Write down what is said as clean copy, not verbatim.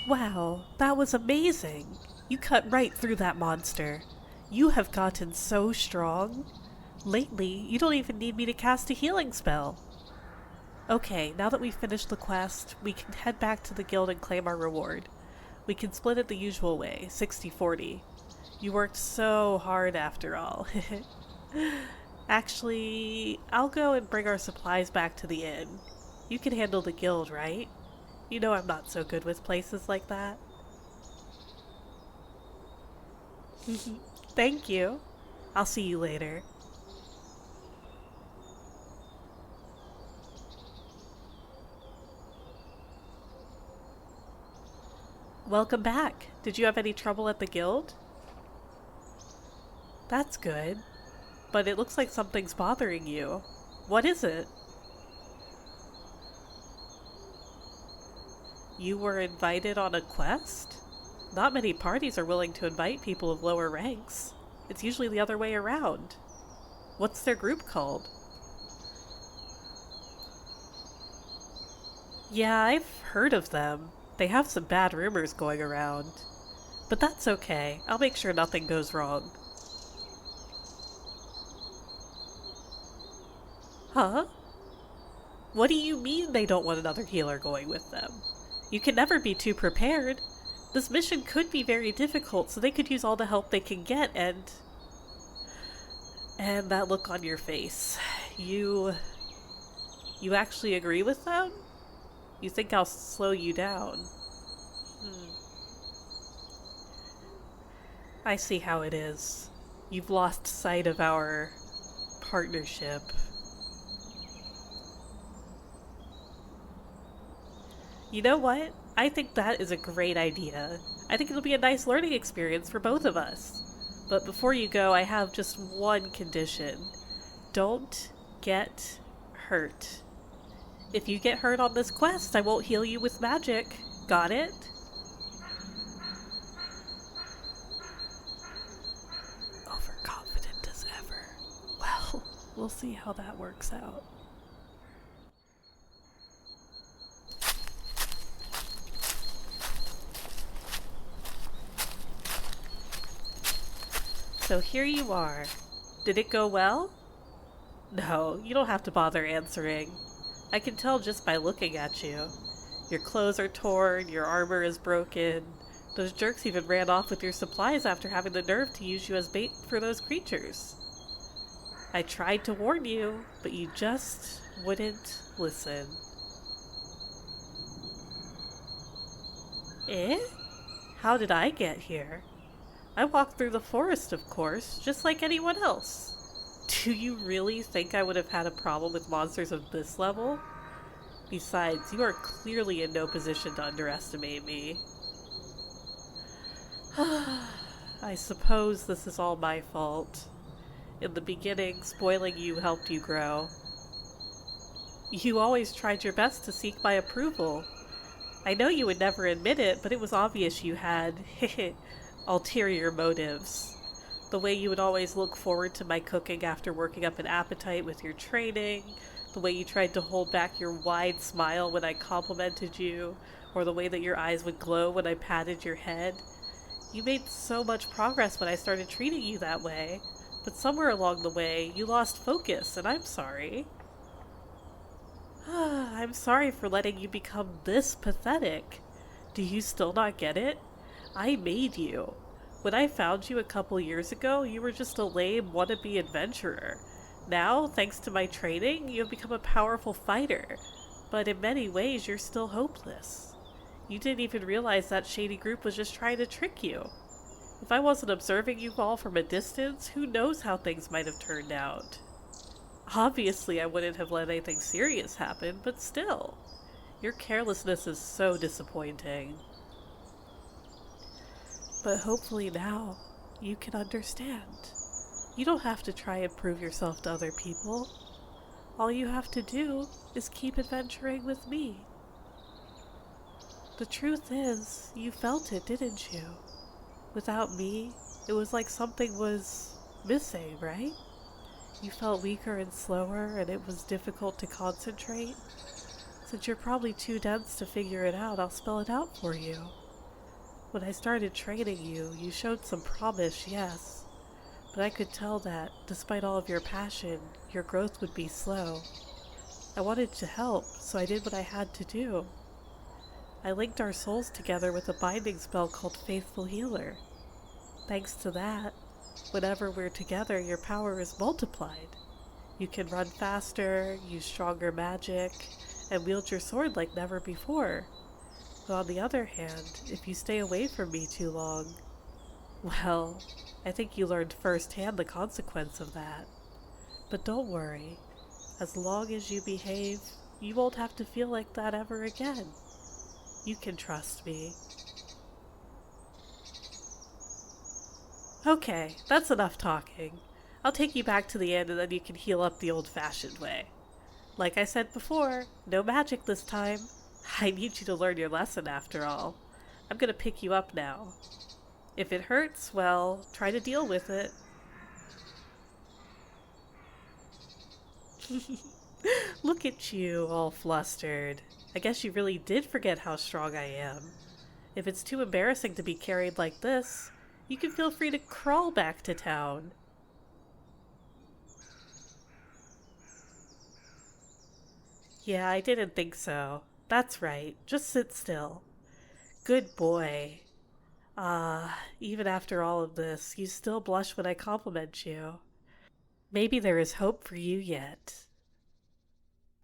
Wow, that was amazing. You cut right through that monster. You have gotten so strong. Lately, you don't even need me to cast a healing spell. Okay, now that we've finished the quest, we can head back to the guild and claim our reward. We can split it the usual way, 60-40. You worked so hard after all. Actually, I'll go and bring our supplies back to the inn. You can handle the guild, right? You know I'm not so good with places like that. Thank you. I'll see you later. Welcome back. Did you have any trouble at the guild? That's good. But it looks like something's bothering you. What is it? You were invited on a quest? Not many parties are willing to invite people of lower ranks. It's usually the other way around. What's their group called? Yeah, I've heard of them. They have some bad rumors going around. But that's okay. I'll make sure nothing goes wrong. Huh? What do you mean they don't want another healer going with them? You can never be too prepared. This mission could be very difficult, so they could use all the help they can get, and that look on your face. You actually agree with them? You think I'll slow you down? I see how it is. You've lost sight of our partnership. You know what? I think that is a great idea. I think it'll be a nice learning experience for both of us. But before you go, I have just one condition. Don't get hurt. If you get hurt on this quest, I won't heal you with magic. Got it? Overconfident as ever. Well, we'll see how that works out. So here you are. Did it go well? No, you don't have to bother answering. I can tell just by looking at you. Your clothes are torn, your armor is broken. Those jerks even ran off with your supplies after having the nerve to use you as bait for those creatures. I tried to warn you, but you just wouldn't listen. Eh? How did I get here? I walked through the forest, of course, just like anyone else. Do you really think I would have had a problem with monsters of this level? Besides, you are clearly in no position to underestimate me. I suppose this is all my fault. In the beginning, spoiling you helped you grow. You always tried your best to seek my approval. I know you would never admit it, but it was obvious you had ulterior motives. The way you would always look forward to my cooking after working up an appetite with your training, the way you tried to hold back your wide smile when I complimented you, or the way that your eyes would glow when I patted your head. You made so much progress when I started treating you that way, but somewhere along the way, you lost focus, and I'm sorry. I'm sorry for letting you become this pathetic. Do you still not get it? I made you. When I found you a couple years ago, you were just a lame wannabe adventurer. Now, thanks to my training, you have become a powerful fighter. But in many ways, you're still hopeless. You didn't even realize that shady group was just trying to trick you. If I wasn't observing you all from a distance, who knows how things might have turned out. Obviously, I wouldn't have let anything serious happen, but still. Your carelessness is so disappointing. But hopefully now, you can understand. You don't have to try and prove yourself to other people. All you have to do is keep adventuring with me. The truth is, you felt it, didn't you? Without me, it was like something was missing, right? You felt weaker and slower, and it was difficult to concentrate. Since you're probably too dense to figure it out, I'll spell it out for you. When I started training you, you showed some promise, yes. But I could tell that, despite all of your passion, your growth would be slow. I wanted to help, so I did what I had to do. I linked our souls together with a binding spell called Faithful Healer. Thanks to that, whenever we're together, your power is multiplied. You can run faster, use stronger magic, and wield your sword like never before. But on the other hand, if you stay away from me too long, well, I think you learned firsthand the consequence of that. But don't worry, as long as you behave, you won't have to feel like that ever again. You can trust me. Okay, that's enough talking. I'll take you back to the inn and then you can heal up the old-fashioned way. Like I said before, no magic this time. I need you to learn your lesson after all. I'm gonna pick you up now. If it hurts, well, try to deal with it. Look at you, all flustered. I guess you really did forget how strong I am. If it's too embarrassing to be carried like this, you can feel free to crawl back to town. Yeah, I didn't think so. That's right, just sit still. Good boy. Even after all of this, you still blush when I compliment you. Maybe there is hope for you yet.